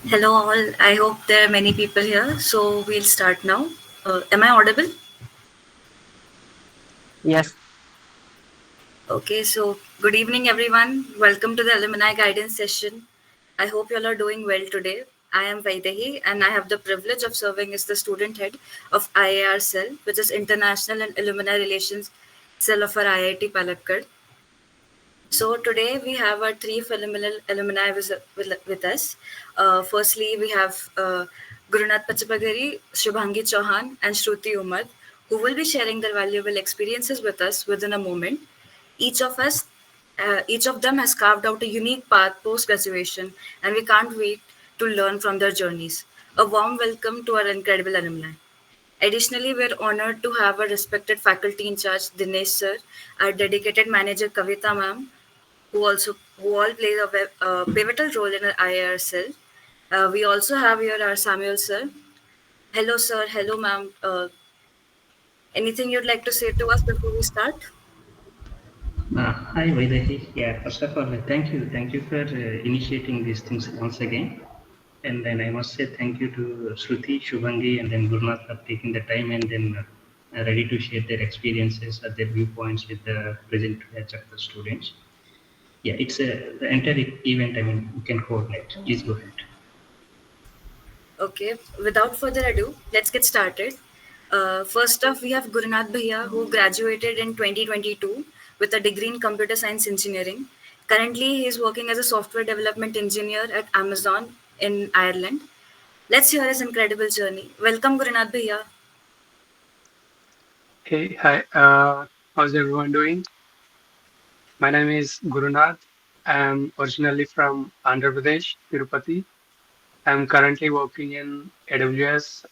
Hello, all. I hope there are many people here. So we'll start now. Am I audible? Yes. Okay, so good evening, everyone. Welcome to the Alumni Guidance session. I hope you all are doing well today. I am Vaidehi, and I have the privilege of serving as the student head of IAR Cell, which is International and Alumni Relations Cell of our IIT Palakkad. So today we have our three phenomenal alumni with us. Firstly, we have Gurunath Pachapagari, Shubhangi Chauhan, and Shruti Umar, who will be sharing their valuable experiences with us within a moment. Each of us, each of them has carved out a unique path post graduation, and we can't wait to learn from their journeys. A warm welcome to our incredible alumni. Additionally, we're honored to have our respected faculty in charge, Dinesh sir, our dedicated manager, Kavita ma'am, who all play a pivotal role in our IRSL. We also have here our Samuel sir. Hello, sir. Hello, ma'am. Anything you'd like to say to us before we start? Hi, Vaidehi. Yeah, first of all, thank you for initiating these things once again. And then I must say thank you to Shruti, Shubhangi, and then Gurnath for taking the time and then ready to share their experiences or their viewpoints with the present batch of the students. Yeah, it's the entire event. I mean, you can coordinate. Please go ahead. Okay. Without further ado, let's get started. First off, we have Gurunath Bhaiya, who graduated in 2022 with a degree in computer science engineering. Currently, he is working as a software development engineer at Amazon in Ireland. Let's hear his incredible journey. Welcome, Gurunath Bhaiya. Hey, hi. How's everyone doing? My name is Gurunath. I'm originally from Andhra Pradesh, Tirupati. I'm currently working in AWS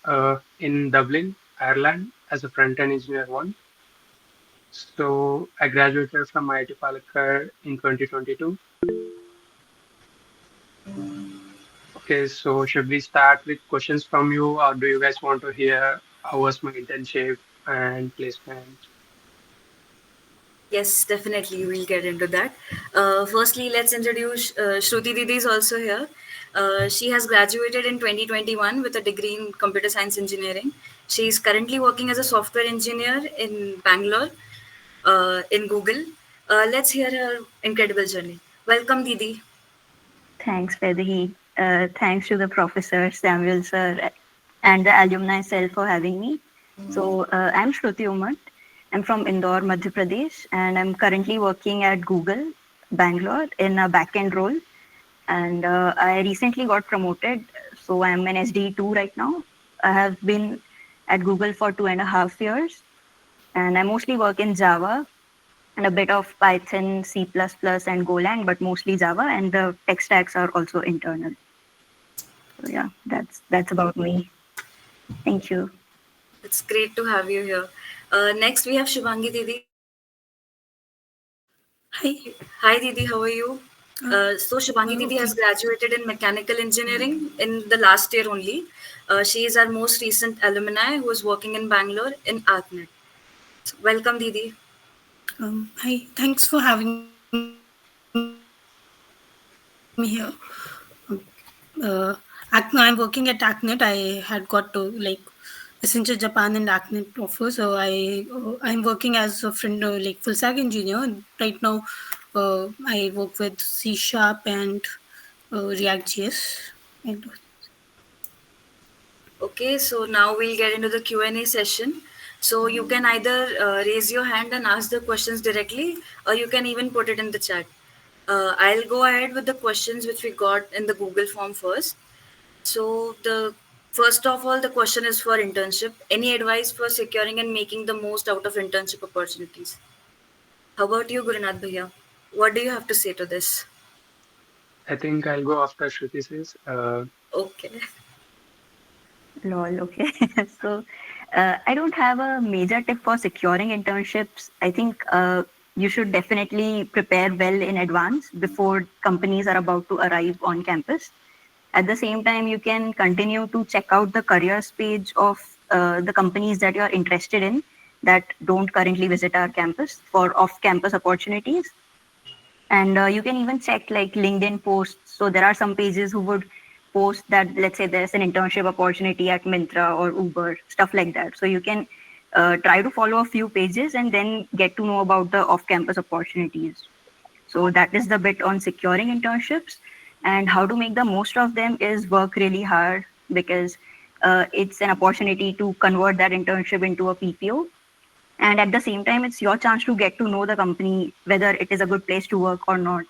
in Dublin, Ireland, as a front-end engineer one. So I graduated from IIT Palakkad in 2022. Okay, so should we start with questions from you, or do you guys want to hear how was my internship and placement? Yes, definitely. We'll get into that. Firstly, let's introduce Shruti Didi is also here. She has graduated in 2021 with a degree in computer science engineering. She is currently working as a software engineer in Bangalore in Google. Let's hear her incredible journey. Welcome, Didi. Thanks, Vaidehi. Thanks to the professor, Samuel sir, and the alumni cell for having me. So, I'm Shruti Umar. I'm from Indore, Madhya Pradesh, and I'm currently working at Google, Bangalore, in a backend role. And I recently got promoted, so I'm an SD2 right now. I have been at Google for 2.5 years, and I mostly work in Java and a bit of Python, C++, and Golang, but mostly Java, and the tech stacks are also internal. So yeah, that's about me. Thank you. It's great to have you here. Next, we have Shivangi Didi. Hi. Hi, Didi. How are you? So Shubhangi Didi Okay. has graduated in mechanical engineering in the last year only. She is our most recent alumni who is working in Bangalore in ArcNet. So welcome, Didi. Hi. Thanks for having me here. I'm working at ACNET. I had got to like Accenture Japan and ACNET offer, so I'm working as a friend like full stack engineer right now. I work with C Sharp and React JS. And Okay, so now we'll get into the Q&A session. So you can either raise your hand and ask the questions directly, or you can even put it in the chat. I'll go ahead with the questions which we got in the Google form first. So the first of all, the question is for internship. Any advice for securing and making the most out of internship opportunities? How about you, Gurunath Bhaiya? What do you have to say to this? I think I'll go after Shruti says. Okay. Lol, okay. So, I don't have a major tip for securing internships. I think you should definitely prepare well in advance before companies are about to arrive on campus. At the same time, you can continue to check out the careers page of the companies that you're interested in that don't currently visit our campus for off campus opportunities. And you can even check like LinkedIn posts. So there are some pages who would post that, let's say there's an internship opportunity at Mintra or Uber, stuff like that. So you can try to follow a few pages and then get to know about the off-campus opportunities. So that is the bit on securing internships, and how to make the most of them is work really hard, because it's an opportunity to convert that internship into a PPO. And at the same time, it's your chance to get to know the company, whether it is a good place to work or not.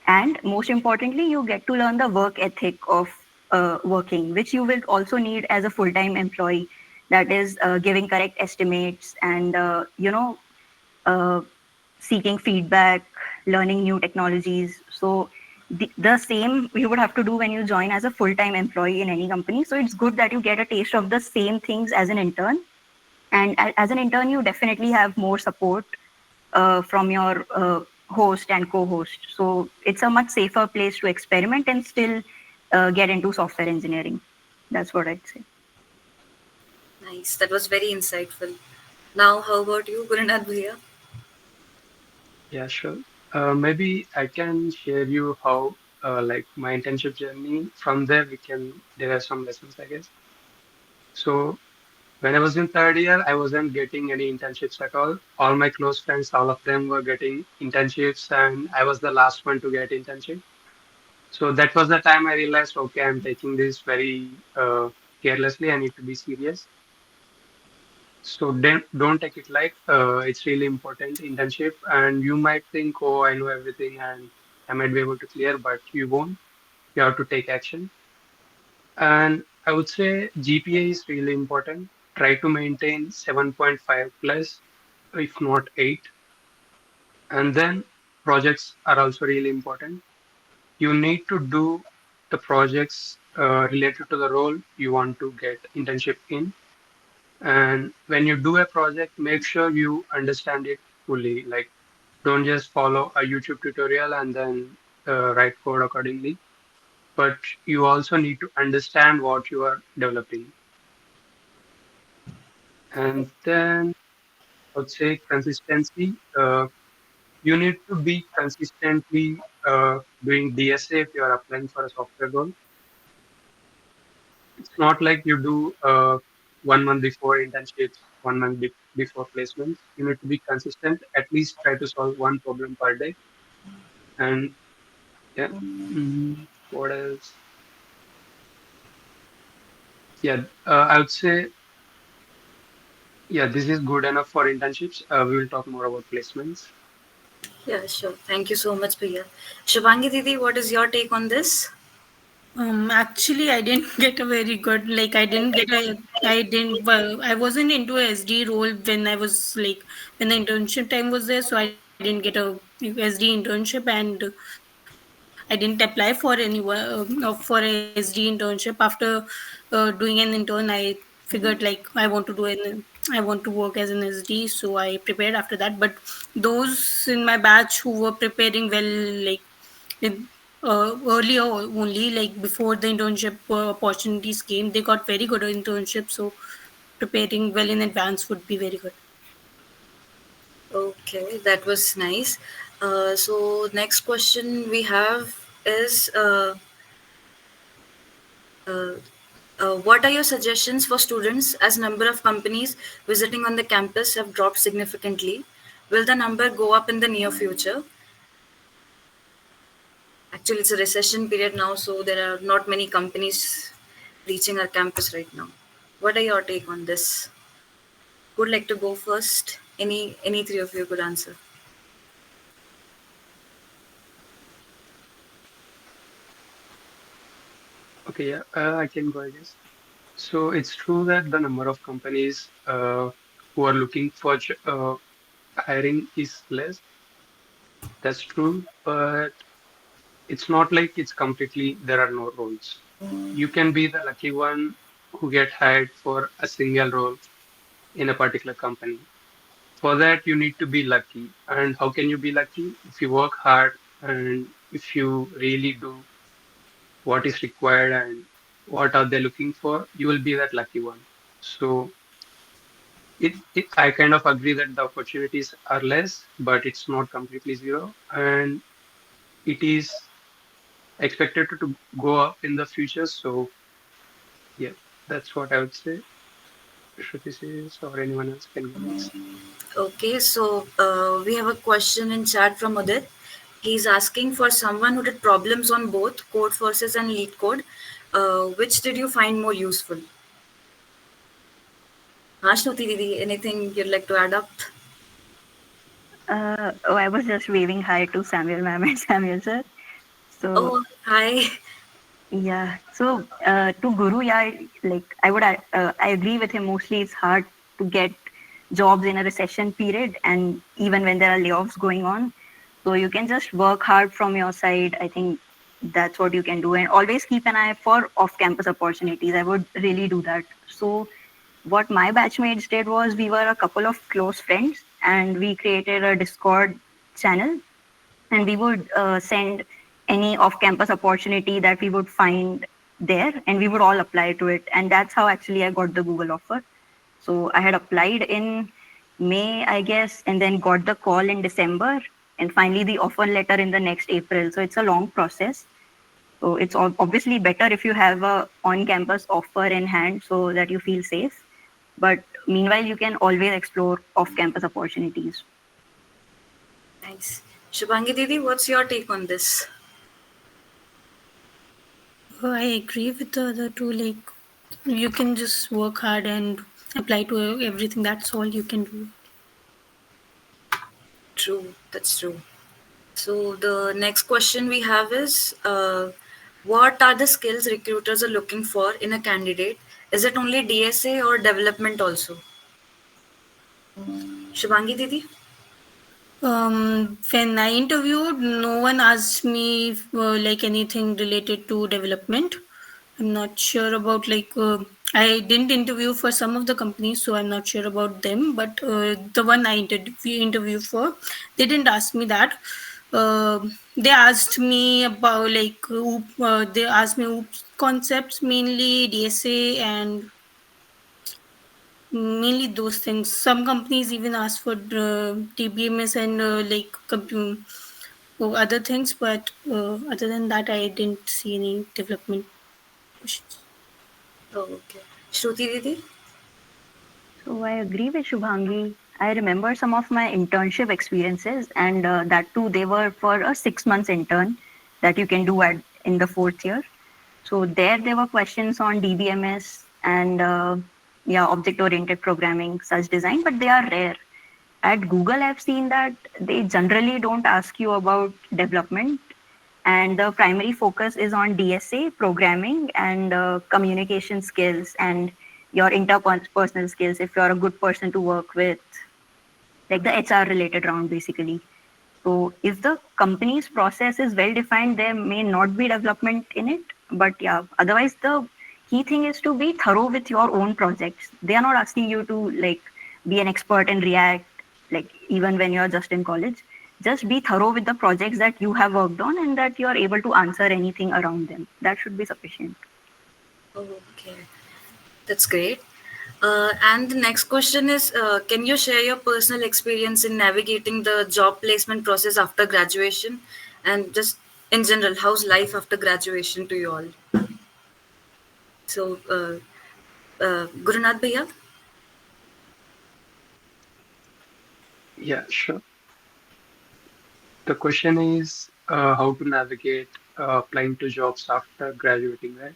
And most importantly, you get to learn the work ethic of working, which you will also need as a full-time employee. That is giving correct estimates and uh, seeking feedback, learning new technologies. So the same you would have to do when you join as a full-time employee in any company. So it's good that you get a taste of the same things as an intern. And as an intern, you definitely have more support from your host and co-host. So it's a much safer place to experiment and still get into software engineering. That's what I'd say. Nice. That was very insightful. Now, how about you, Gurunath Bhaiya? Yeah, sure. Maybe I can share you how like my internship journey. From there, we can derive some lessons, I guess. So when I was in third year, I wasn't getting any internships at all. All my close friends, all of them were getting internships, and I was the last one to get internship. So that was the time I realized, okay, I'm taking this very carelessly. I need to be serious. So don't take it like it's really important internship, and you might think, oh, I know everything and I might be able to clear, but you won't. You have to take action. And I would say GPA is really important. Try to maintain 7.5 plus, if not 8. And then projects are also really important. You need to do the projects related to the role you want to get internship in. And when you do a project, make sure you understand it fully. Like, don't just follow a YouTube tutorial and then write code accordingly. But you also need to understand what you are developing. And then I would say consistency. You need to be consistently doing DSA if you are applying for a software role. It's not like you do 1 month before internships, 1 month before placements. You need to be consistent. At least try to solve one problem per day. And yeah, what else? Yeah, I would say yeah, this is good enough for internships. We will talk more about placements. Yeah, sure. Thank you so much, Bhaiya. Shivangi Didi, what is your take on this? Actually, I didn't get a very good, like, I didn't, well, I wasn't into a SD role when I was like, when the internship time was there, so I didn't get a SD internship, and I didn't apply for any for a SD internship. After doing an intern, I figured like I want to work as an SD, so I prepared after that. But those in my batch who were preparing well, like in, earlier only, like before the internship opportunities came, they got very good internships. So preparing well in advance would be very good. Okay, that was nice. So, next question we have is uh, what are your suggestions for students as number of companies visiting on the campus have dropped significantly? Will the number go up in the near future? Actually, it's a recession period now, so there are not many companies reaching our campus right now. What are your take on this? Who would like to go first? Any three of you could answer. Okay, yeah, I can go, I guess. So it's true that the number of companies who are looking for hiring is less. That's true, but it's not like it's completely there are no roles. You can be the lucky one who get hired for a single role in a particular company. For that, you need to be lucky. And how can you be lucky? If you work hard and if you really do what is required and what are they looking for, you will be that lucky one. So I kind of agree that the opportunities are less, but it's not completely zero. And it is expected to go up in the future. So yeah, that's what I would say. Shruti says, or anyone else can go next. Okay, so we have a question in chat from Udit. He's asking for someone who did problems on both code forces and lead code. Which did you find more useful? Ashnuti Didi, anything you'd like to add up? Oh, I was just waving hi to Samuel ma'am and Samuel sir. So Oh, hi. yeah. So to Guru, yeah, like I agree with him. Mostly, it's hard to get jobs in a recession period, and even when there are layoffs going on. So you can just work hard from your side. I think that's what you can do, and always keep an eye for off-campus opportunities. I would really do that. So what my batchmates did was we were a couple of close friends, and we created a Discord channel, and we would send any off-campus opportunity that we would find there, and we would all apply to it. And that's how actually I got the Google offer. So I had applied in May, I guess, and then got the call in December, and finally the offer letter in the next April. So it's a long process. So it's obviously better if you have a on-campus offer in hand so that you feel safe. But meanwhile, you can always explore off-campus opportunities. Nice. Shubhangi Didi, what's your take on this? I agree with the other two. Like, you can just work hard and apply to everything. That's all you can do. True, that's true. So the next question we have is, what are the skills recruiters are looking for in a candidate? Is it only DSA or development also? Shubhangi Didi? When I interviewed, no one asked me like anything related to development. I'm not sure about I didn't interview for some of the companies, so I'm not sure about them. But the one I interview for, they didn't ask me that. They asked me about they asked me OOPS concepts, mainly DSA and mainly those things. Some companies even ask for TBMS and other things, but other than that, I didn't see any development questions. Oh, okay. Shruti Didi? So I agree with Shubhangi. I remember some of my internship experiences, and that too, they were for a 6 months intern that you can do at in the fourth year. So there were questions on DBMS and yeah, object-oriented programming, such design, but they are rare. At Google, I've seen that they generally don't ask you about development, and the primary focus is on DSA, programming, and communication skills and your interpersonal skills. If you're a good person to work with, like the HR related round, basically. So if the company's process is well defined, there may not be development in it. But yeah, otherwise the key thing is to be thorough with your own projects. They are not asking you to like be an expert in React, like even when you're just in college. Just be thorough with the projects that you have worked on and that you are able to answer anything around them. That should be sufficient. Okay, that's great. And the next question is, can you share your personal experience in navigating the job placement process after graduation? And just in general, how's life after graduation to you all? So, Gurunath Bhaiya? Yeah, sure. The question is how to navigate applying to jobs after graduating, right?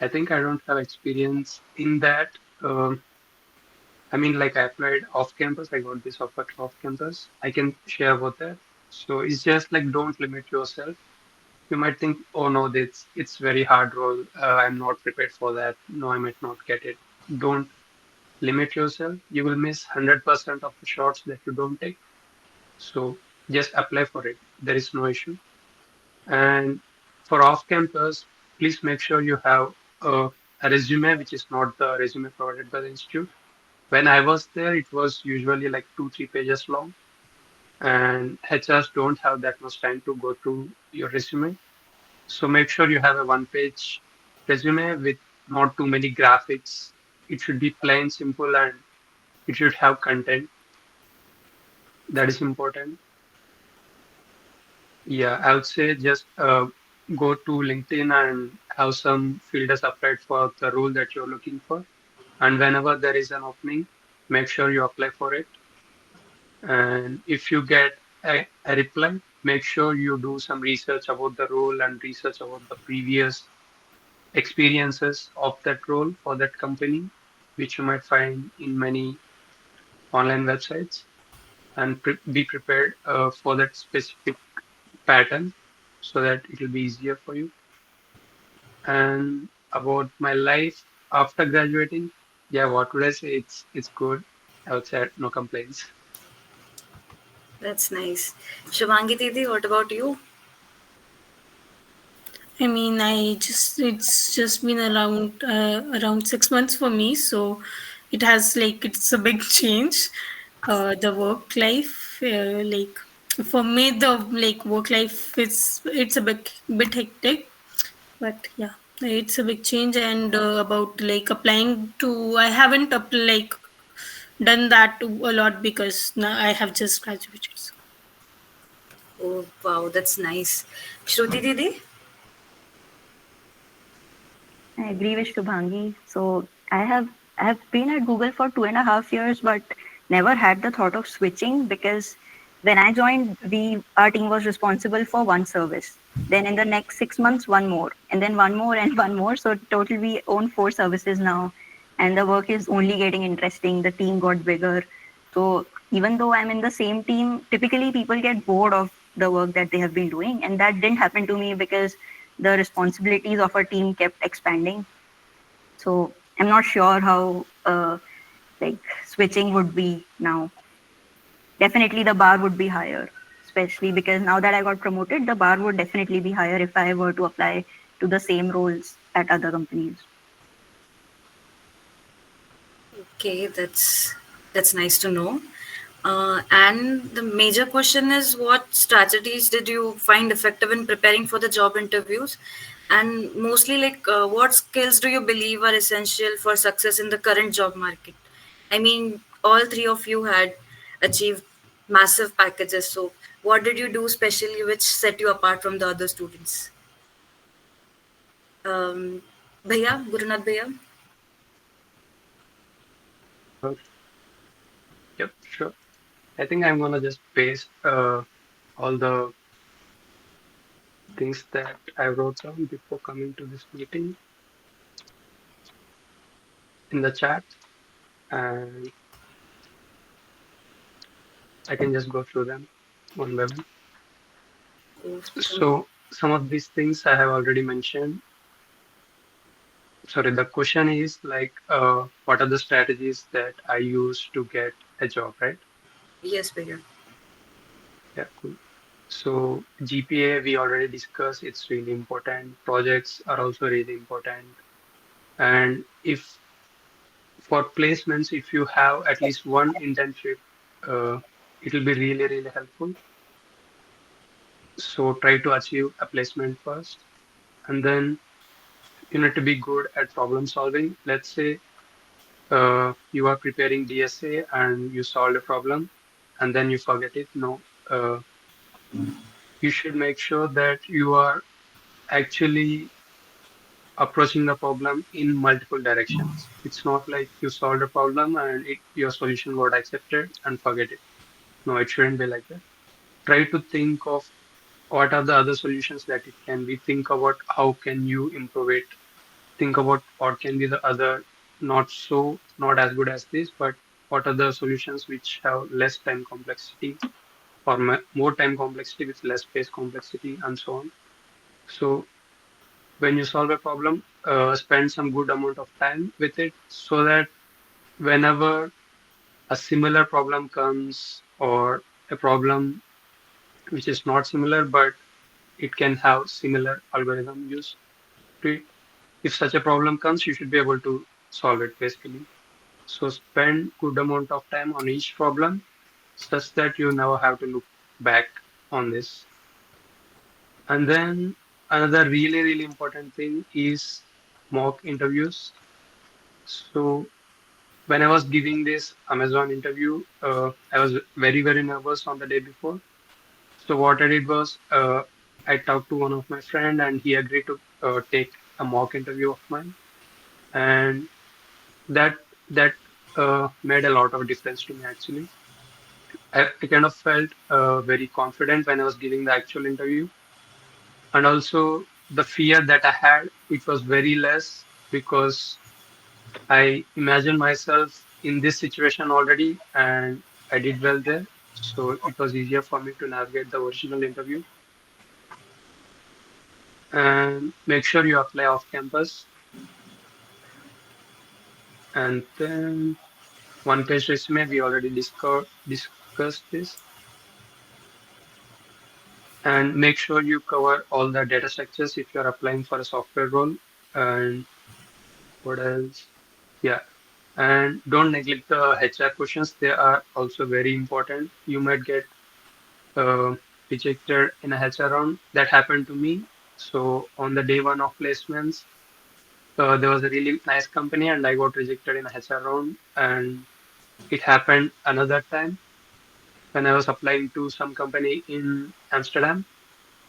I think I don't have experience in that. I mean, like I applied off campus, I got this offer off campus. I can share about that. So it's just like don't limit yourself. You might think, oh no, this it's very hard role. I'm not prepared for that. No, I might not get it. Don't limit yourself. You will miss 100% of the shots that you don't take. So just apply for it. There is no issue. And for off campus, please make sure you have a resume, which is not the resume provided by the institute. When I was there, it was usually like 2, 3 pages long, and HRs don't have that much time to go through your resume. So make sure you have a one-page resume with not too many graphics. It should be plain, simple, and it should have content. That is important. Yeah, I would say just go to LinkedIn and have some filters applied for the role that you're looking for. And whenever there is an opening, make sure you apply for it. And if you get a reply, make sure you do some research about the role and research about the previous experiences of that role for that company, which you might find in many online websites, and be prepared for that specific pattern so that it will be easier for you. And about my life after graduating, yeah, what would I say? It's good. I would say no complaints. That's nice. Shivangi Didi, what about you? I mean, it's just been around 6 months for me, so it's a big change. The work life, for me, the work life it's a bit hectic, but yeah, it's a big change. And about applying to, I haven't done that a lot because now I have just graduated. So. Oh, wow, that's nice. Shruti Didi? I agree with Shubhangi. So I have been at Google for 2.5 years, but never had the thought of switching because when I joined, we our team was responsible for one service. Then in the next 6 months, one more, and then one more and one more. So total we own four services now, and the work is only getting interesting. The team got bigger. So even though I'm in the same team, typically people get bored of the work that they have been doing, and that didn't happen to me because the responsibilities of our team kept expanding. So I'm not sure how switching would be now. Definitely the bar would be higher, especially because now that I got promoted, the bar would definitely be higher if I were to apply to the same roles at other companies. Okay, that's nice to know. And the major question is, what strategies did you find effective in preparing for the job interviews? And mostly, what skills do you believe are essential for success in the current job market? I mean, all three of you had achieved massive packages. So, what did you do specially which set you apart from the other students? Um, Bhaiya, Gurunath Bhaiya? Uh, yep, sure. I think I'm gonna just paste all the things that I wrote down before coming to this meeting in the chat, and I can just go through them one by one. Oh, So some of these things I have already mentioned. Sorry, the question is like, what are the strategies that I use to get a job, right? yes, Bhaiya. Yeah, cool. So GPA we already discussed, it's really important. Projects are also really important. And if for placements, if you have at least one internship, uh, it will be really, really helpful. So try to achieve a placement first, and then you need to be good at problem solving. Let's say you are preparing DSA and you solve a problem, and then you forget it. No, you should make sure that you are actually approaching the problem in multiple directions. It's not like you solved a problem and your solution got accepted and forget it. No, it shouldn't be like that. Try to think of what are the other solutions that it can be. Think about how can you improve it. Think about what can be the other not as good as this, but what are the solutions which have less time complexity or more time complexity with less space complexity and so on. So when you solve a problem, spend some good amount of time with it so that whenever a similar problem comes or a problem which is not similar but it can have similar algorithm used to it. If such a problem comes, you should be able to solve it basically. So spend good amount of time on each problem such that you never have to look back on this. And then another really, really important thing is mock interviews. So when I was giving this Amazon interview, I was very, very nervous on the day before. So what I did was I talked to one of my friend and he agreed to take a mock interview of mine, and that that made a lot of difference to me actually. I kind of felt very confident when I was giving the actual interview, and also the fear that I had, it was very less because I imagined myself in this situation already and I did well there. So it was easier for me to navigate the original interview. And make sure you apply off campus. And then one page resume, we already discussed this. And make sure you cover all the data structures if you're applying for a software role. And what else? Yeah. And don't neglect the HR questions. They are also very important. You might get uh, rejected in a HR round. That happened to me. So on the day one of placements, there was a really nice company and I got rejected in a HR round. And it happened another time when I was applying to some company in Amsterdam.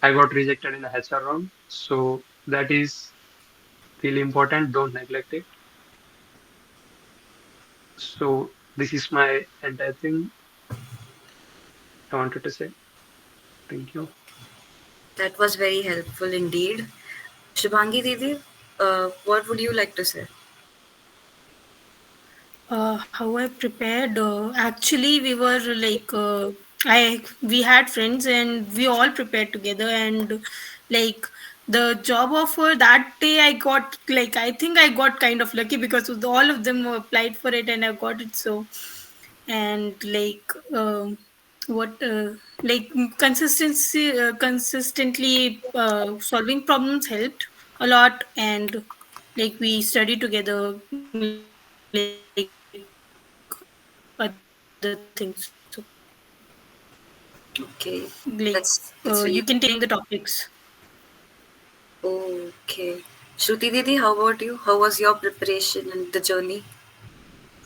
I got rejected in a HR round. So that is really important. Don't neglect it. So this is my entire thing I wanted to say. Thank you. That was very helpful indeed. Shubhangi Didi, what would you like to say? How I prepared? Actually, we were like, we had friends and we all prepared together, and like the job offer that day, I got like I think I got kind of lucky because all of them applied for it and I got it. So and like what like consistently solving problems helped a lot, and like we studied together like other things. So Okay, like that's you really can take the topics. okay. Shruti Didi, how about you? How was your preparation and the journey?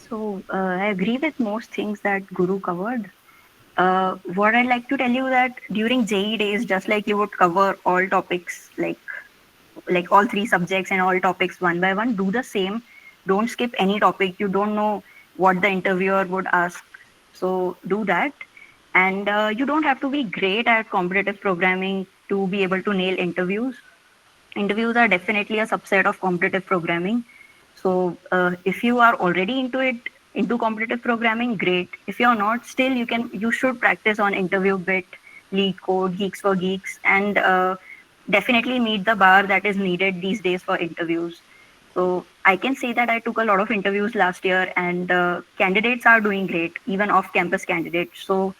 So I agree with most things that Guru covered. What I'd like to tell you that during JE days, just like you would cover all topics, like all three subjects and all topics one by one, do the same. Don't skip any topic. You don't know what the interviewer would ask, so do that. And you don't have to be great at competitive programming to be able to nail interviews. Interviews are definitely a subset of competitive programming. So if you are already into it, into competitive programming, great. If you're not, still you should practice on interview bit, lead code, geeks for geeks, and definitely meet the bar that is needed these days for interviews. So I can say that I took a lot of interviews last year, and candidates are doing great, even off-campus candidates. So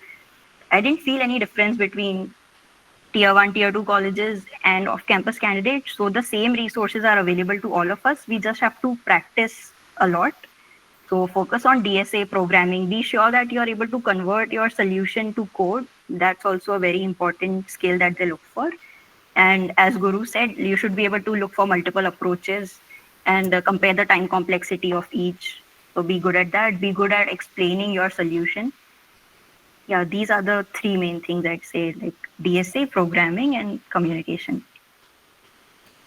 I didn't feel any difference between tier 1, tier 2 colleges and off campus candidates. So the same resources are available to all of us. We just have to practice a lot. So focus on DSA programming. Be sure that you are able to convert your solution to code. That's also a very important skill that they look for. And as Guru said, you should be able to look for multiple approaches and compare the time complexity of each. So be good at that. Be good at explaining your solution. Yeah, these are the three main things I'd say, like DSA, programming, and communication.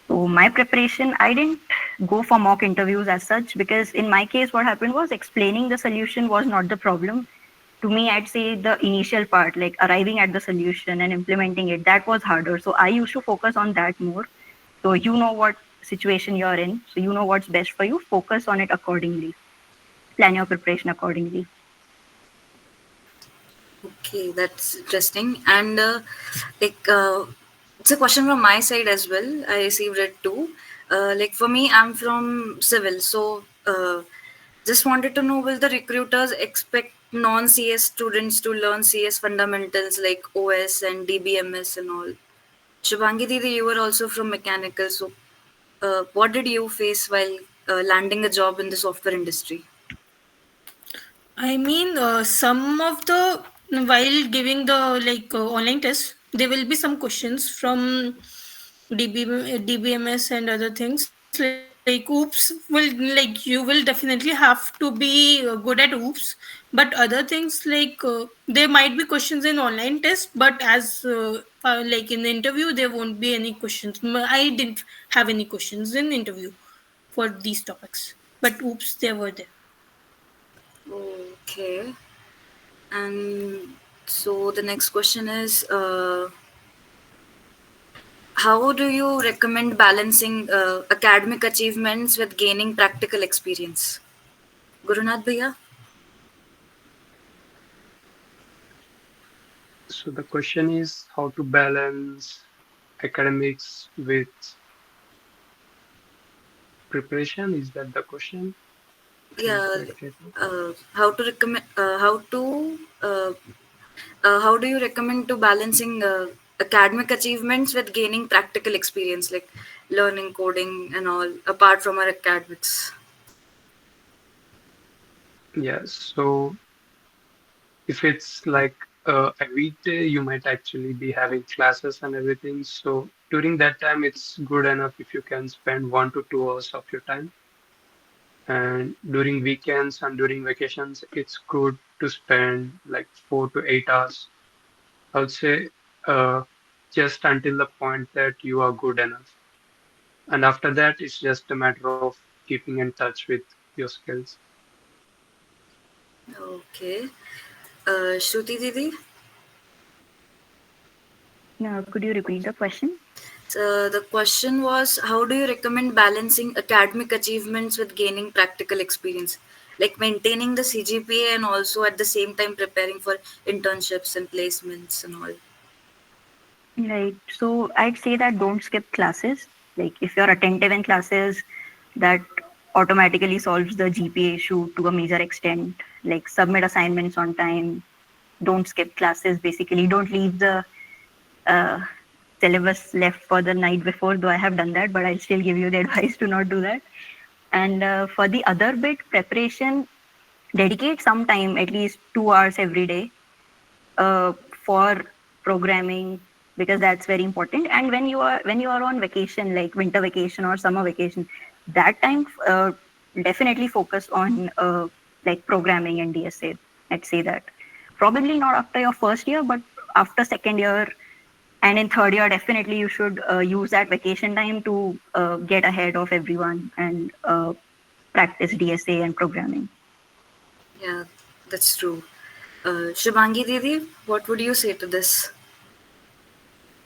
So my preparation, I didn't go for mock interviews as such because in my case, what happened was explaining the solution was not the problem. To me, I'd say the initial part, like arriving at the solution and implementing it, that was harder. So I used to focus on that more. So you know what situation you're in, so you know what's best for you. Focus on it accordingly. Plan your preparation accordingly. Okay, that's interesting. And like, it's a question from my side as well. I received it too. Like for me, I'm from civil, so just wanted to know: will the recruiters expect non-CS students to learn CS fundamentals like OS and DBMS and all? Shubhangi Didi, you were also from mechanical, so what did you face while landing a job in the software industry? I mean, some of the while giving the like online test, there will be some questions from DBMS and other things. Like OOPS will like you will definitely have to be good at OOPS, but other things like there might be questions in online test, but as like in the interview there won't be any questions. I didn't have any questions in interview for these topics, but oops, they were there. Okay. And so the next question is, how do you recommend balancing academic achievements with gaining practical experience? Gurunath Bhaiya? So the question is how to balance academics with preparation. Is that the question? Couldn't Yeah, quite get it. how to recommend, how do you recommend to balancing academic achievements with gaining practical experience, like learning coding and all, apart from our academics? Yeah, so if it's like a weekday, you might actually be having classes and everything. So during that time, it's good enough if you can spend 1 to 2 hours of your time. And during weekends and during vacations, it's good to spend like 4 to 8 hours. I would say uh, just until the point that you are good enough. And after that, it's just a matter of keeping in touch with your skills. Okay. Shruti Didi? Could you repeat the question? So the question was, how do you recommend balancing academic achievements with gaining practical experience? Like maintaining the CGPA and also at the same time preparing for internships and placements and all. Right. So I'd say that don't skip classes. Like if you're attentive in classes, that automatically solves the GPA issue to a major extent. Like submit assignments on time. Don't skip classes. Basically, don't leave the uh, syllabus left for the night before. Though I have done that, but I'll still give you the advice to not do that. And for the other bit, preparation, dedicate some time, at least 2 hours every day, uh, for programming, because that's very important. And when you are on vacation, like winter vacation or summer vacation, that time definitely focus on like programming and DSA. I'd say that probably not after your first year, but after second year and in third year, definitely you should use that vacation time to get ahead of everyone and practice DSA and programming. Yeah, that's true. Shubhangi Didi, what would you say to this?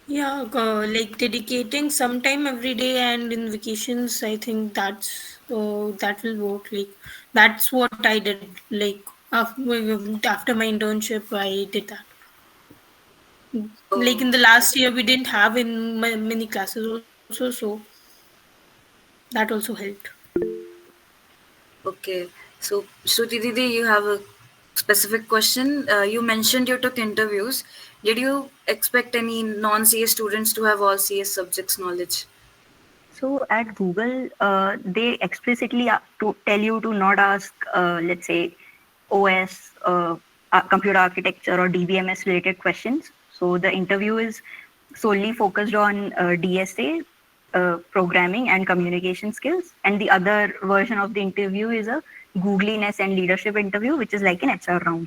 Yeah, like dedicating some time every day and in vacations, I think that will work. Like that's what I did. Like after my internship, I did that. Like Oh, in the last year, we didn't have in many classes also, so that also helped. okay. So, Shruti Didi, you have a specific question. You mentioned you took interviews. Did you expect any non-CS students to have all CS subjects knowledge? So at Google, they explicitly to tell you to not ask, let's say, OS, computer architecture, or DBMS related questions. So the interview is solely focused on DSA, programming, and communication skills. And the other version of the interview is a Googliness and leadership interview, which is like an HR round.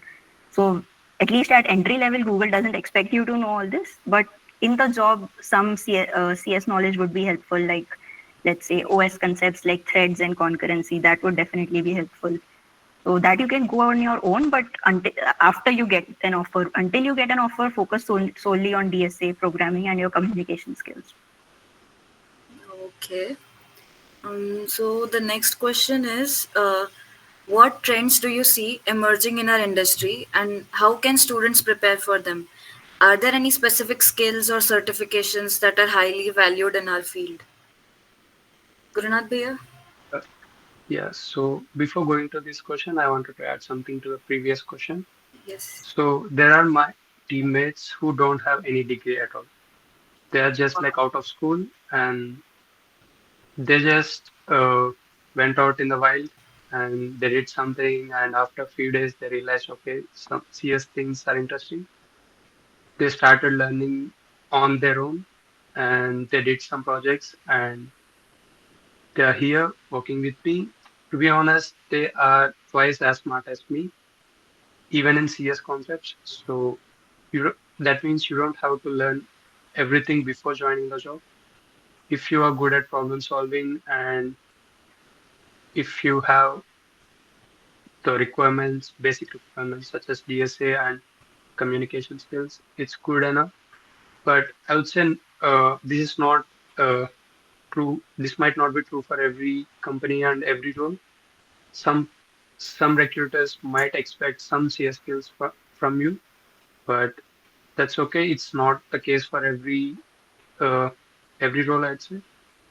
So at least at entry level, Google doesn't expect you to know all this, but in the job, some CS knowledge would be helpful, like let's say OS concepts like threads and concurrency. That would definitely be helpful. So that you can go on your own, but until after you get an offer, until you get an offer, focus solely on DSA programming and your communication skills. Okay. So the next question is, what trends do you see emerging in our industry, and how can students prepare for them? Are there any specific skills or certifications that are highly valued in our field? Gurunath Bhaiya? Uh, yeah, so before going to this question, I wanted to add something to the previous question. Yes. So there are my teammates who don't have any degree at all. They are just Wow. like out of school and they just went out in the wild and they did something. And after a few days, they realized, okay, some CS things are interesting. They started learning on their own and they did some projects and they are here working with me. To be honest, they are twice as smart as me, even in CS concepts. So that means you don't have to learn. everything before joining the job. If you are good at problem solving and if you have the requirements, basic requirements such as DSA and communication skills, it's good enough. But I would say this is not uh, true. This might not be true for every company and every role. Some some recruiters might expect some CS skills from you, but that's okay. It's not the case for uh, every role, I'd say.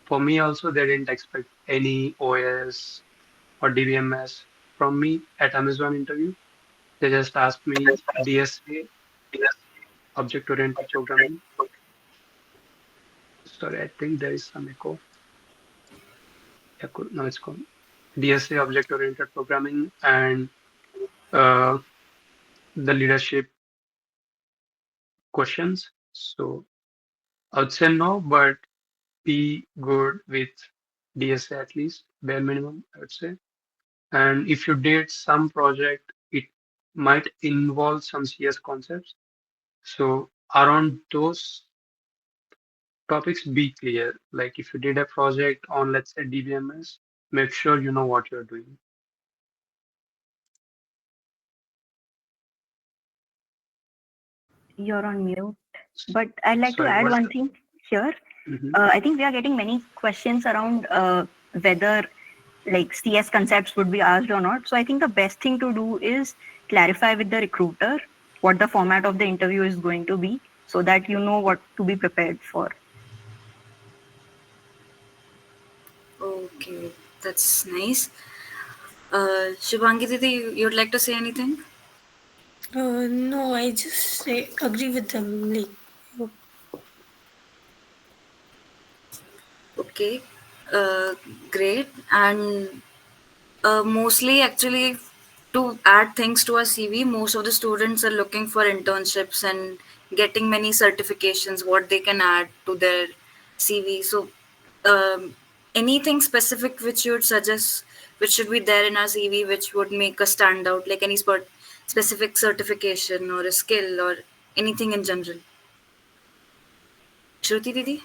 For me also, they didn't expect any OS or DBMS from me at Amazon interview. They just asked me DSA, object-oriented programming. Sorry, I think there is some echo. Yeah, cool. No, it's gone. DSA, object-oriented programming, and uh, the leadership questions. So I would say no, but be good with DSA at least, bare minimum, I would say. And if you did some project, it might involve some CS concepts. So around those topics, be clear. Like if you did a project on, let's say, DBMS, make sure you know what you're doing. You're on mute. But I'd like to Sorry, add what's one the? thing here. Mhm. I think we are getting many questions around whether like CS concepts would be asked or not. So I think the best thing to do is clarify with the recruiter what the format of the interview is going to be so that you know what to be prepared for. Okay, that's nice. Shubhangi Didi, you'd like to say anything? No, I just agree with them. Like, Okay, uh, great. And mostly, actually, to add things to our CV, most of the students are looking for internships and getting many certifications, what they can add to their CV. So, anything specific which you would suggest, which should be there in our CV, which would make us stand out, like any specific certification or a skill or anything in general? Shruti Didi?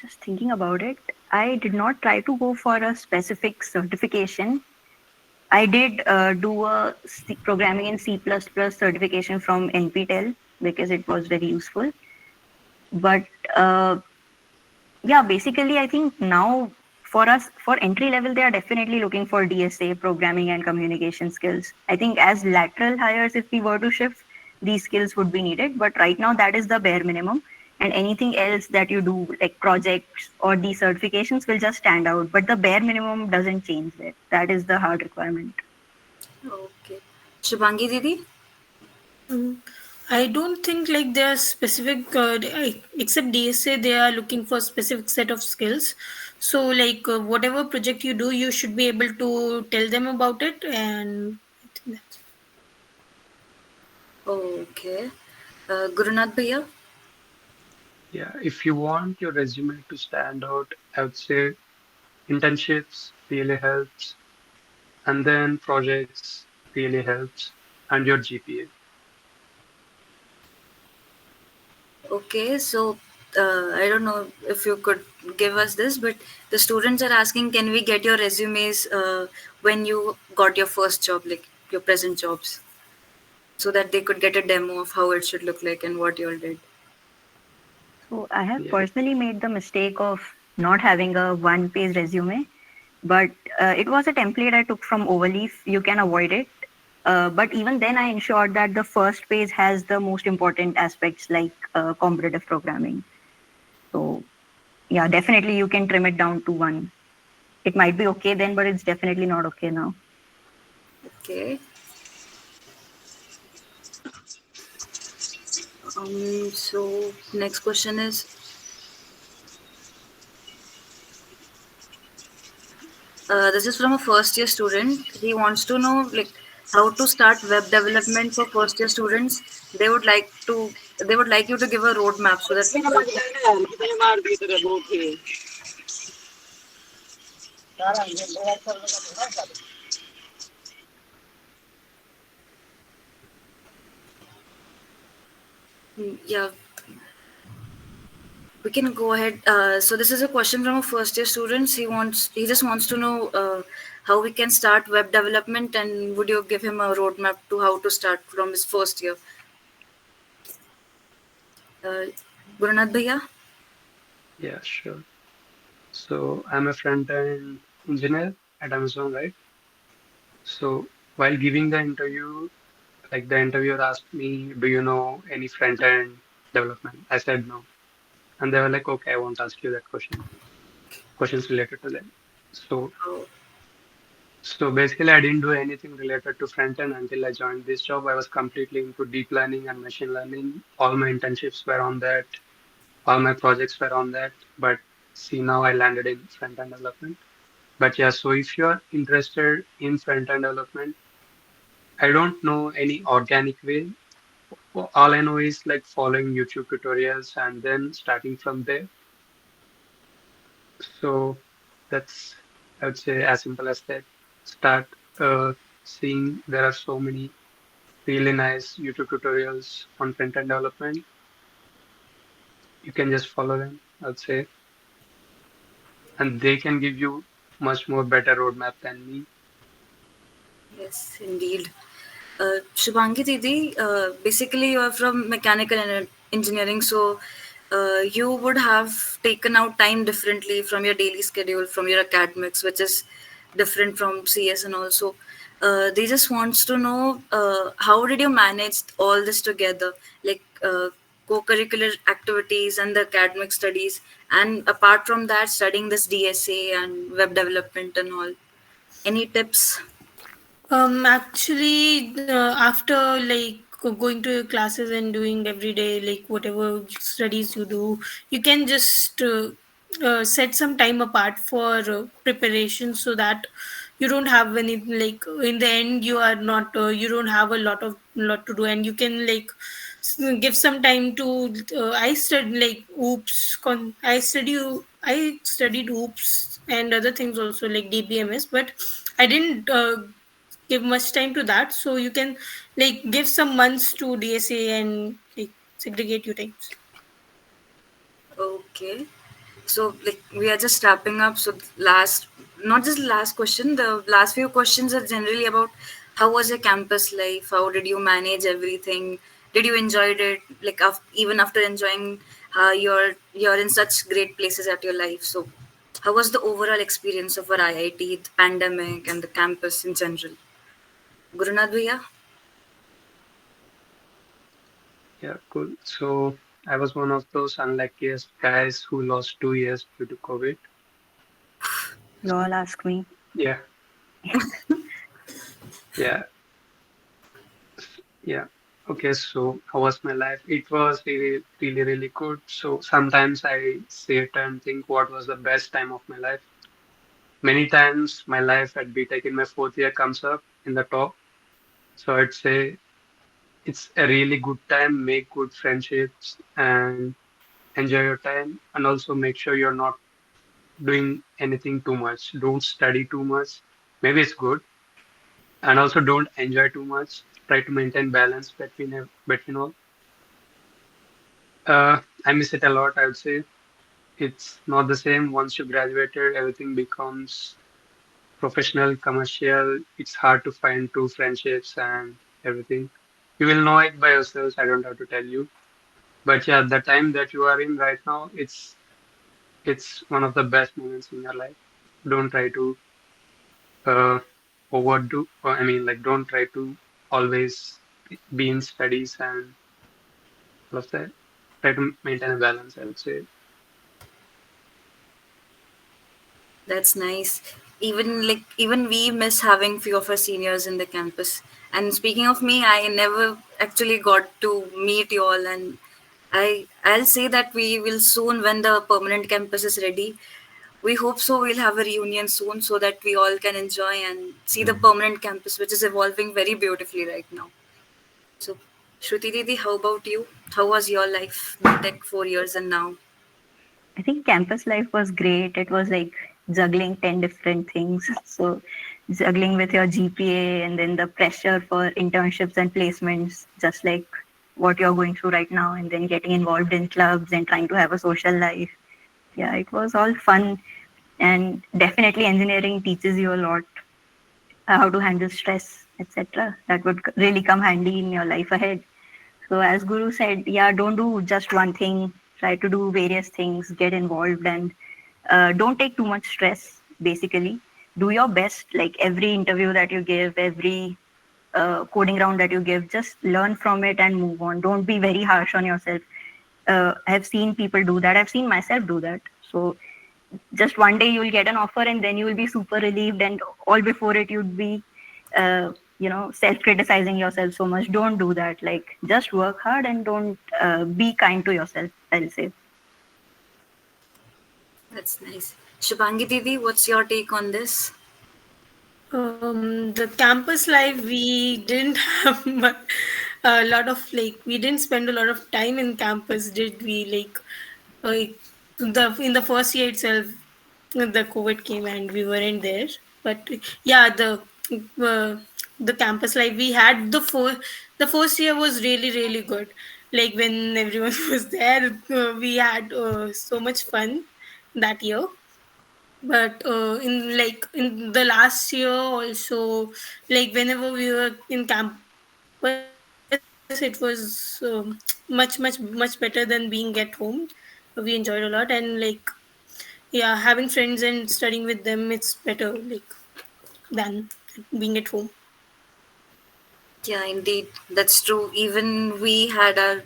Just thinking about it, I did not try to go for a specific certification. I did do a programming in C++ certification from NPTEL because it was very useful. But uh, yeah, basically, I think now for us, for entry level, they are definitely looking for DSA, programming, and communication skills. I think as lateral hires, if we were to shift, these skills would be needed. But right now, that is the bare minimum. And anything else that you do, like projects or these certifications, will just stand out. But the bare minimum doesn't change it. That is the hard requirement. Okay. Shubhangi Didi? um, I don't think like they are specific, except DSA, they are looking for specific set of skills. So like whatever project you do, you should be able to tell them about it, and I think that's. Okay. Gurunath Bhaiya? Yeah, if you want your resume to stand out, I would say internships really helps, and then projects really helps, and your GPA. Okay, so I don't know if you could give us this, but the students are asking, can we get your resumes when you got your first job, like your present jobs, so that they could get a demo of how it should look like and what you all did? So I have Yeah, personally made the mistake of not having a one-page resume, but it was a template I took from Overleaf. You can avoid it. But even then, I ensured that the first page has the most important aspects like competitive programming. So yeah, definitely you can trim it down to one. It might be okay then, but it's definitely not okay now. Okay. So next question is, this is from a first year student. He wants to know like how to start web development for first year students. They would like to they would like you to give a roadmap so that Yeah, we can go ahead. So this is a question from a first year student. He just wants to know how we can start web development, and would you give him a roadmap to how to start from his first year? Uh, Gurunath Bhaiya? Yeah, sure. So I'm a front-end engineer at Amazon, right? So while giving the interview, like the interviewer asked me, "Do you know any front-end development?" I said no, and they were like, "Okay, I won't ask you that question. Questions related to that." So Oh, so basically, I didn't do anything related to front-end until I joined this job. I was completely into deep learning and machine learning. All my internships were on that. All my projects were on that. But see, now I landed in front-end development. But yeah, so if you're interested in front-end development, I don't know any organic way. All I know is like following YouTube tutorials and then starting from there. So that's, I would say, as simple as that. Start seeing there are so many really nice YouTube tutorials on front-end development. You can just follow them, I would say, and they can give you much more better roadmap than me. yes, indeed. Shubhangi Didi, basically you are from engineering, so you would have taken out time differently from your daily schedule, from your academics, which is different from CS and also. They just wants to know how did you manage all this together, like co-curricular activities and the academic studies, and apart from that, studying this DSA and web development and all. Any tips? Actually, after like going to your classes and doing every day, like whatever studies you do, you can just set some time apart for preparation so that you don't have any like in the end you are not you don't have a lot to do and you can like give some time to I studied like I studied oops and other things also like DBMS, but I didn't give much time to that, so you can like give some months to DSA and like segregate your times. Okay. So like we are just wrapping up. So last, not just last question, the last few questions are generally about how was your campus life? How did you manage everything? Did you enjoyed it? Like even after enjoying, you're in such great places at your life. So how was the overall experience of our IIT, the pandemic, and the campus in general? Gurunath Bhaiya? Yeah, cool. So I was one of those unluckiest guys who lost 2 years due to COVID. You all ask me. Yeah, yeah, yeah. Okay, so how was my life? It was really, really, really good. So sometimes I sit and think what was the best time of my life. Many times my life at BTech in my fourth year comes up in the top. So I'd say it's a really good time, make good friendships and enjoy your time. And also make sure you're not doing anything too much. Don't study too much. Maybe it's good. And also don't enjoy too much. Try to maintain balance between all. I miss it a lot, I would say. It's not the same. Once you graduated, everything becomes professional, commercial. It's hard to find true friendships and everything. You will know it by yourselves. I don't have to tell you. But yeah, the time that you are in right now, it's one of the best moments in your life. Don't try to uh, overdo, or I mean, like, don't try to always be in studies and all of that. Try to maintain a balance, I would say. That's nice. Even we miss having few of our seniors in the campus. And speaking of me, I never actually got to meet you all, and I'll say that we will soon, when the permanent campus is ready. We hope so. We'll have a reunion soon so that we all can enjoy and see the permanent campus, which is evolving very beautifully right now. So, Shruti Didi, how about you? How was your life? BTech 4 years and now. I think campus life was great. It was like juggling 10 different things. So, juggling with your GPA and then the pressure for internships and placements, just like what you're going through right now, and then getting involved in clubs and trying to have a social life. Yeah, it was all fun, and definitely engineering teaches you a lot, how to handle stress, etc. That would really come handy in your life ahead. So, as Guru said, yeah, don't do just one thing. Try to do various things, get involved, and don't take too much stress. Basically, do your best. Like every interview that you give, every coding round that you give, just learn from it and move on. Don't be very harsh on yourself. I've seen people do that. I've seen myself do that. So just one day you'll get an offer and then you will be super relieved, and all before it you'd be self-criticizing yourself so much. Don't do that. Like just work hard and don't be kind to yourself, I'll say. That's nice. Shubhangi Didi, what's your take on this? The campus life, we didn't have a lot of, like, we didn't spend a lot of time in campus, did we? Like in the first year itself, the COVID came and we weren't there. But yeah, uh, the campus life we had, the first year was really really good. Like when everyone was there, we had so much fun that year. But in the last year also, like whenever we were in campus, it was much better than being at home. We enjoyed a lot, and like, yeah, having friends and studying with them, it's better, like, than being at home. Yeah, indeed, that's true. Even we had our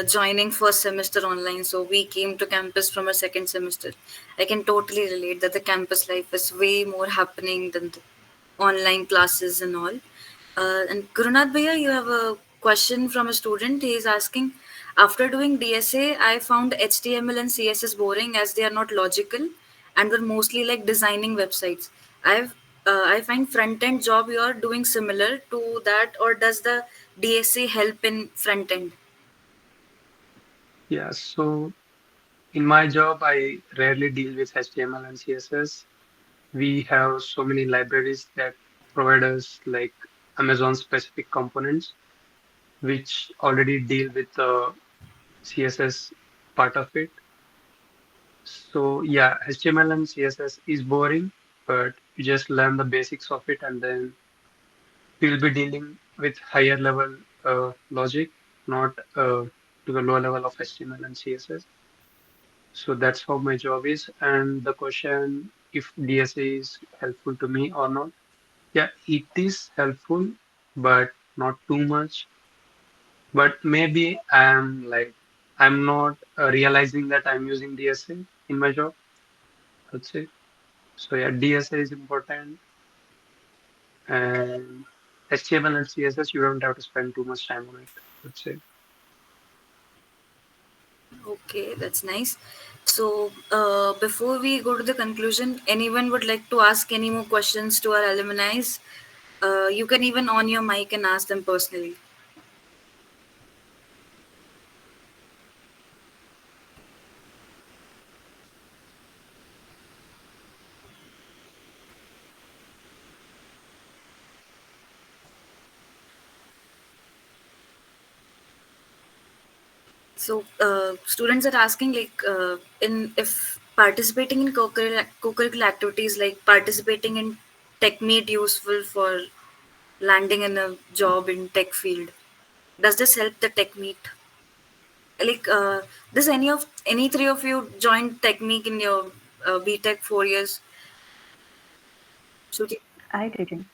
joining first semester online, so we came to campus from our second semester. I can totally relate that the campus life is way more happening than the online classes and all. And Gurunath Bhaiya, you have a question from a student. He is asking, after doing DSA, I found HTML and CSS boring as they are not logical and were mostly like designing websites. I find front end job you are doing similar to that, or does the DSA help in front end? Yeah, so in my job, I rarely deal with HTML and CSS. We have so many libraries that provide us like Amazon specific components, which already deal with the CSS part of it. So yeah, HTML and CSS is boring, but you just learn the basics of it, and then you'll be dealing with higher level logic, not to the low level of HTML and CSS. So that's how my job is. And the question if DSA is helpful to me or not. Yeah, it is helpful, but not too much. But maybe I'm not realizing that I'm using DSA in my job, I'd say. So yeah, DSA is important, and HTML and CSS you don't have to spend too much time on it, I'd say. Okay, that's nice. So, before we go to the conclusion, anyone would like to ask any more questions to our alumni? You can even on your mic and ask them personally. So, students are asking like, in if participating in co-curricular activities like participating in tech meet useful for landing in a job in tech field. Does this help the tech meet? Like, does any three of you join technique in your BTech 4 years? Shruti, I didn't.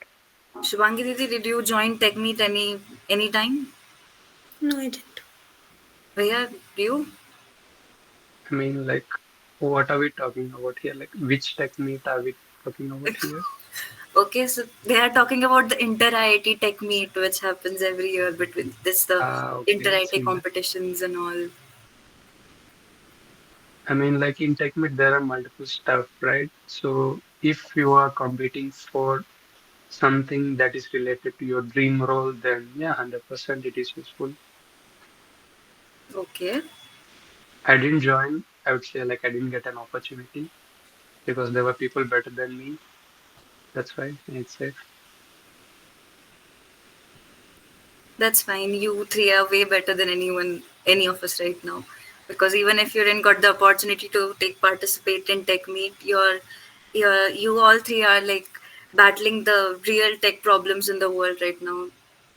Shubhangi Didi, did you join tech meet any time? No, I didn't. Bhaiya, do you? I mean, like, what are we talking about here? Like, which technique are we talking about here? Okay, so they are talking about the inter IIT tech meet, which happens every year between this the Ah, inter okay. IIT See, competitions and all. I mean, like in TechMeet, there are multiple stuff, right? So if you are competing for something that is related to your dream role, then yeah, 100% it is useful. Okay, I didn't join. I would say like I didn't get an opportunity because there were people better than me. That's why it's safe. That's fine. You three are way better than anyone, any of us right now. Because even if you didn't got the opportunity to take participate in tech meet, you all three are like battling the real tech problems in the world right now.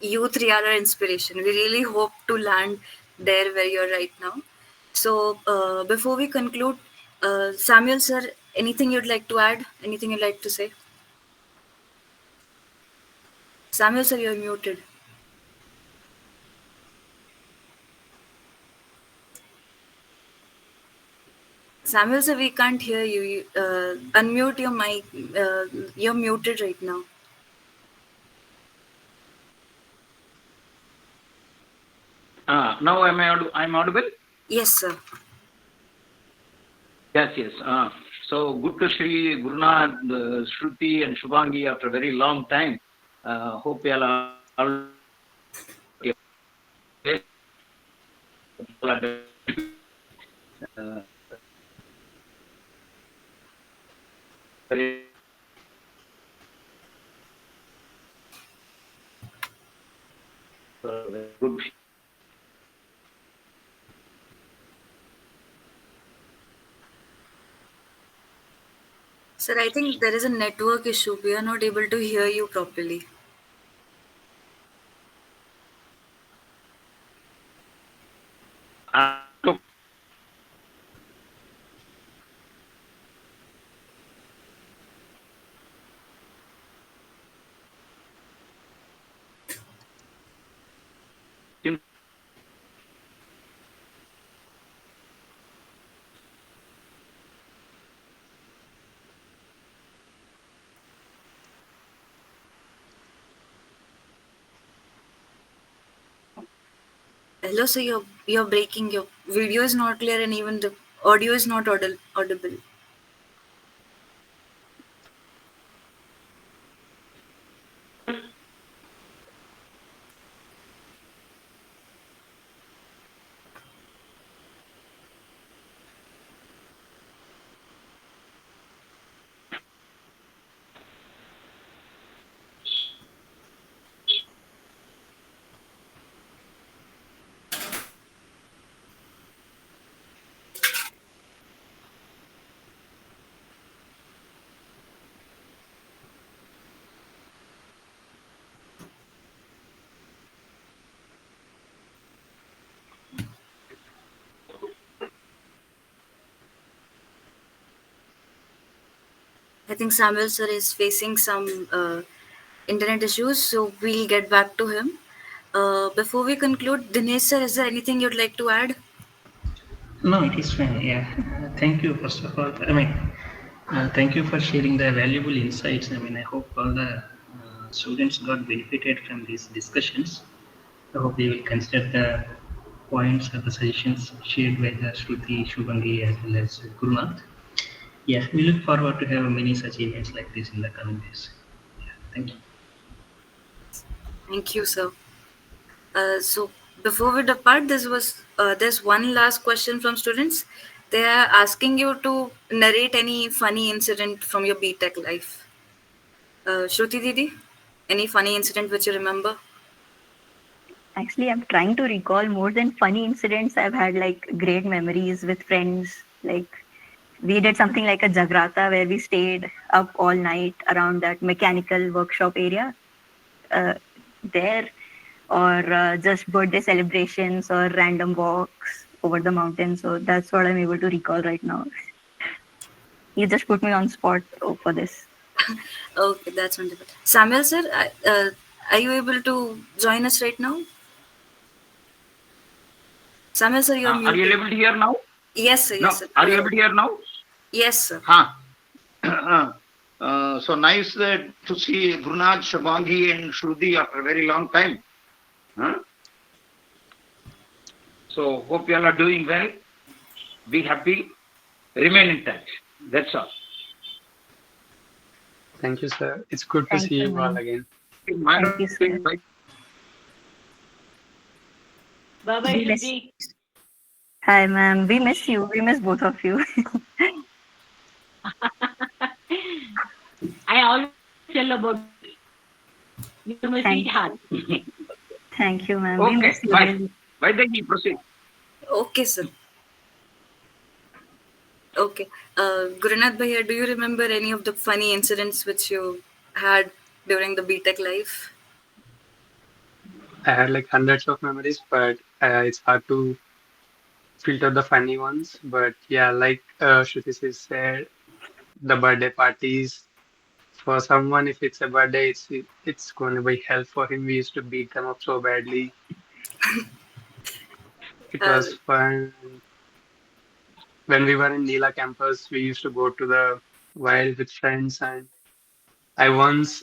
You three are our inspiration. We really hope to land there where you're right now. So before we conclude, Samuel sir, anything you'd like to add? Anything you'd like to say? Samuel sir, you're muted. Samuel, sir, we can't hear you. Unmute your mic. You're muted right now. Now I'm audible? Yes, sir. Yes, yes. So good to see Gurunath, Shruti and Shubhangi after a very long time. Hope you all are very good. Sir, I think there is a network issue. We are not able to hear you properly. Hello, sir. You're breaking. Your video is not clear, and even the audio is not audible. I think Samuel sir is facing some internet issues, so we'll get back to him. Before we conclude, Dinesh sir, is there anything you'd like to add? No, it is fine. Yeah. Thank you, first of all. Thank you for sharing the valuable insights. I hope all the students got benefited from these discussions. I hope they will consider the points or the suggestions shared by the Shruti, Shubhangi, as well as Gurunath. Yeah, we look forward to have many such events like this in the coming days. Yeah, thank you. Thank you, sir. So before we depart, there's one last question from students. They are asking you to narrate any funny incident from your BTech life. Shruti Didi, any funny incident which you remember? Actually, I'm trying to recall more than funny incidents. I've had like great memories with friends. Like we did something like a jagrata where we stayed up all night around that mechanical workshop area uh, there, or just birthday celebrations or random walks over the mountain. So that's what I'm able to recall right now. You just put me on spot for this. Okay, that's wonderful. Samuel sir, are you able to join us right now? Samuel sir, you're Are you muted. able to hear now? Yes, sir. Yes, No. sir. Are Go you ahead. able to hear now? Yes, sir. Huh. So nice to see Gurunath, Shubhangi and Shruti after a very long time. Huh? So hope you all are doing well. Be happy. Remain in touch. That's all. Thank you, sir. It's good to Thank see you, you all ma'am. again. Thank you, sir. Bye bye, We miss. Shruti. Hi, ma'am. We miss you. We miss both of you. I always tell about you. You're my Thank. sweetheart. Thank you, ma'am. We Okay, miss you fine. really. Why don't you proceed? Okay, sir. Okay. Gurunath Bhaiya, do you remember any of the funny incidents which you had during the BTech life? I had like hundreds of memories, but it's hard to filter the funny ones. But yeah, like Shruti said, the birthday parties for someone, if it's a birthday, it's going to be hell for him. We used to beat them up so badly. It Uh, was fun. When we were in Neela campus, we used to go to the wild with friends, and I once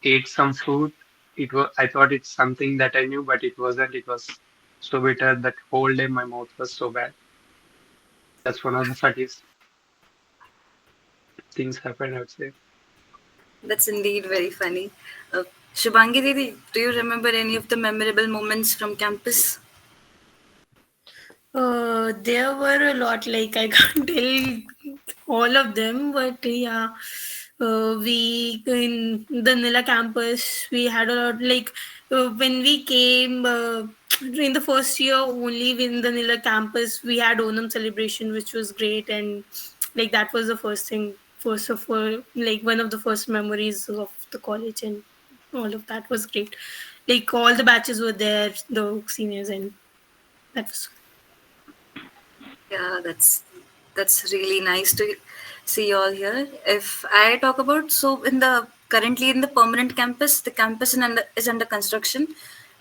ate some fruit. It was I thought it's something that I knew, but it wasn't. It was so bitter that whole day my mouth was so bad. That's one of the funniest things happened, I would say. that's indeed very funny. Uh, Shubhangi Didi, do you remember any of the memorable moments from campus? There were a lot, like I can't tell all of them, but yeah, we in the Nila campus we had a lot. Like when we came in the first year, only in the Nila campus we had Onam celebration, which was great, and like that was the first thing, first of all, like one of the first memories of the college, and all of that was great. Like all the batches were there, the seniors, and that was. Yeah, that's really nice to see you all here. If I talk about, so in the currently in the permanent campus, the campus is under construction.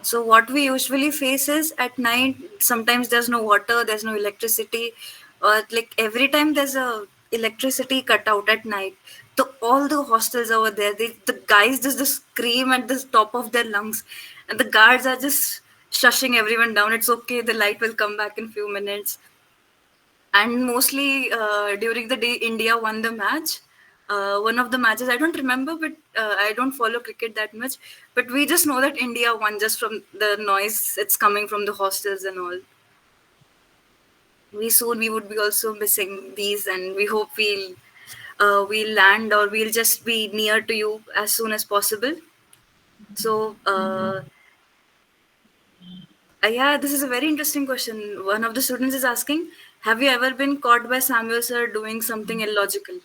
So what we usually face is at night. Sometimes there's no water, there's no electricity, or like every time there's a electricity cut out at night. All the hostels over there, the guys just scream at the top of their lungs, and the guards are just shushing everyone down. It's okay, the light will come back in few minutes. And mostly during the day India won the match. One of the matches I don't remember, but I don't follow cricket that much, but we just know that India won just from the noise it's coming from the hostels and all. We would be also missing these, and we hope we'll land, or we'll just be near to you as soon as possible. So yeah, this is a very interesting question. One of the students is asking, have you ever been caught by Samuel sir doing something illogical?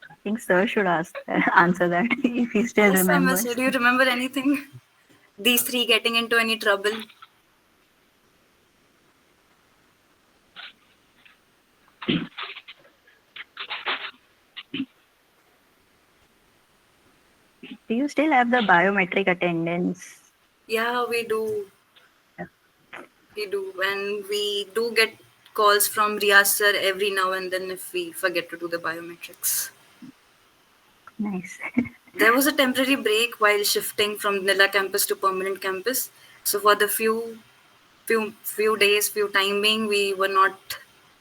I think sir should ask answer that if he still Yes, Samuel sir, remembers. do you remember anything? These three getting into any trouble? Do you still have the biometric attendance? Yeah, we do. We do. And we do get calls from Riyaz sir every now and then if we forget to do the biometrics. Nice. There was a temporary break while shifting from Nilla campus to permanent campus. So for the few days, few time being, we were not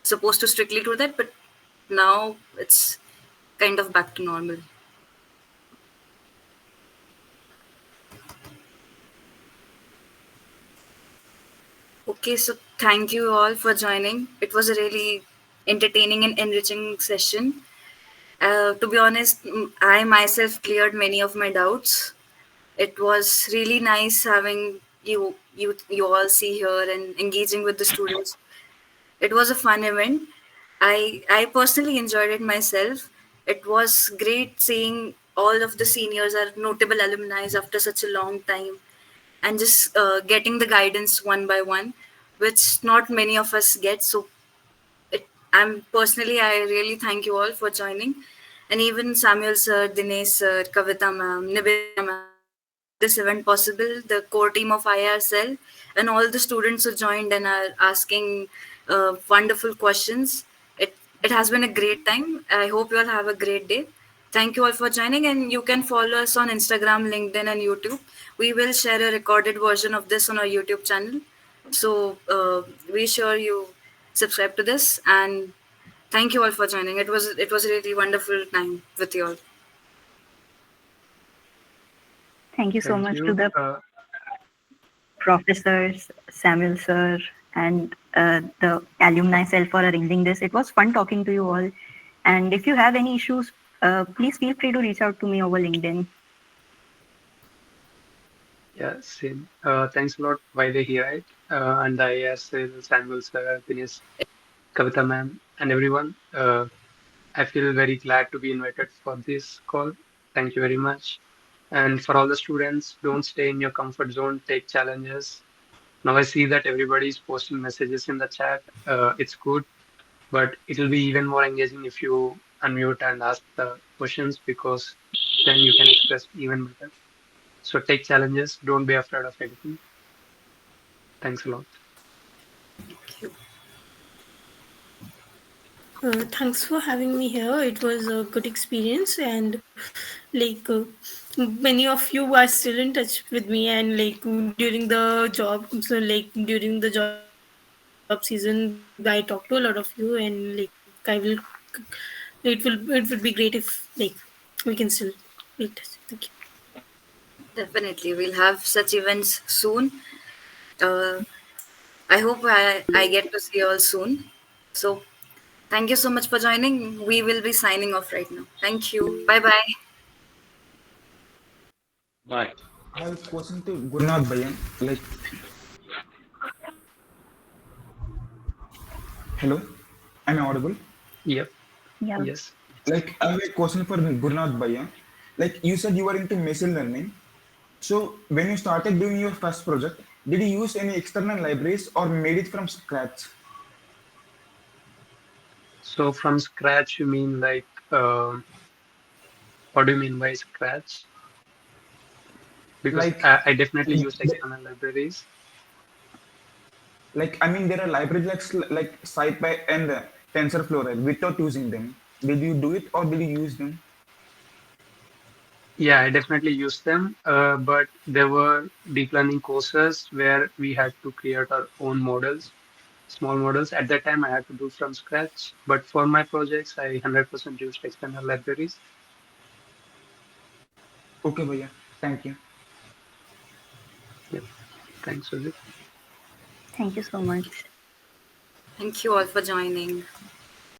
supposed to strictly do that, but now it's kind of back to normal. Okay, so thank you all for joining. It was a really entertaining and enriching session. To be honest, I myself cleared many of my doubts. It was really nice having you all see here and engaging with the students. It was a fun event. I personally enjoyed it myself. It was great seeing all of the seniors are notable alumni after such a long time, and just getting the guidance one by one, which not many of us get. So I really thank you all for joining, and even Samuel sir, Dinesh sir, Kavita ma'am, Nivedita ma'am, who made this event possible. The core team of IRCell and all the students who joined and are asking wonderful questions. It has been a great time. I hope you all have a great day. Thank you all for joining, and you can follow us on Instagram, LinkedIn, and YouTube. We will share a recorded version of this on our YouTube channel. So be sure you subscribe to this, and thank you all for joining. It was a really wonderful time with you all. Thank you so Thank much to you. the professors, Samuel sir, and the alumni cell for arranging this. It was fun talking to you all. And if you have any issues, please feel free to reach out to me over LinkedIn. Yeah, same. Thanks a lot, Vaidehi, right? And the ISL, Samuel sir, Dinesh, Kavita ma'am, and everyone. I feel very glad to be invited for this call. Thank you very much. And for all the students, don't stay in your comfort zone, take challenges. Now I see that everybody is posting messages in the chat. It's good, but it will be even more engaging if you unmute and ask the questions because then you can express even better. So take challenges, don't be afraid of anything. Thanks a lot. Thanks for having me here. It was a good experience, and like many of you are still in touch with me, and like during the job, so like during the job season, I talked to a lot of you, and like I will. It would be great if like we can still be in touch. Thank you. Definitely, we'll have such events soon. Uh, I hope I get to see you all soon. So, thank you so much for joining. We will be signing off right now. Thank you. Bye bye. Bye. I have a question to Gurnath Bhaiya. Like, hello, am I audible? Yep. Yeah. Yes. Like, I have a question for Gurnath Bhaiya. Like, you said you were into machine learning. So, when you started doing your first project, did you use any external libraries or made it from scratch? So from scratch, you mean like, what do you mean by scratch? Because Like, I definitely used the- external libraries. like I mean, there are libraries like SciPy and TensorFlow, right? Without using them, did you do it or did you use them? Yeah, I definitely used them. But there were deep learning courses where we had to create our own models, small models. At that time, I had to do from scratch. But for my projects, I 100% used external libraries. Okay, Bhaiya. Thank you. Yep. Thanks, Sujit. Thank you so much. Thank you all for joining.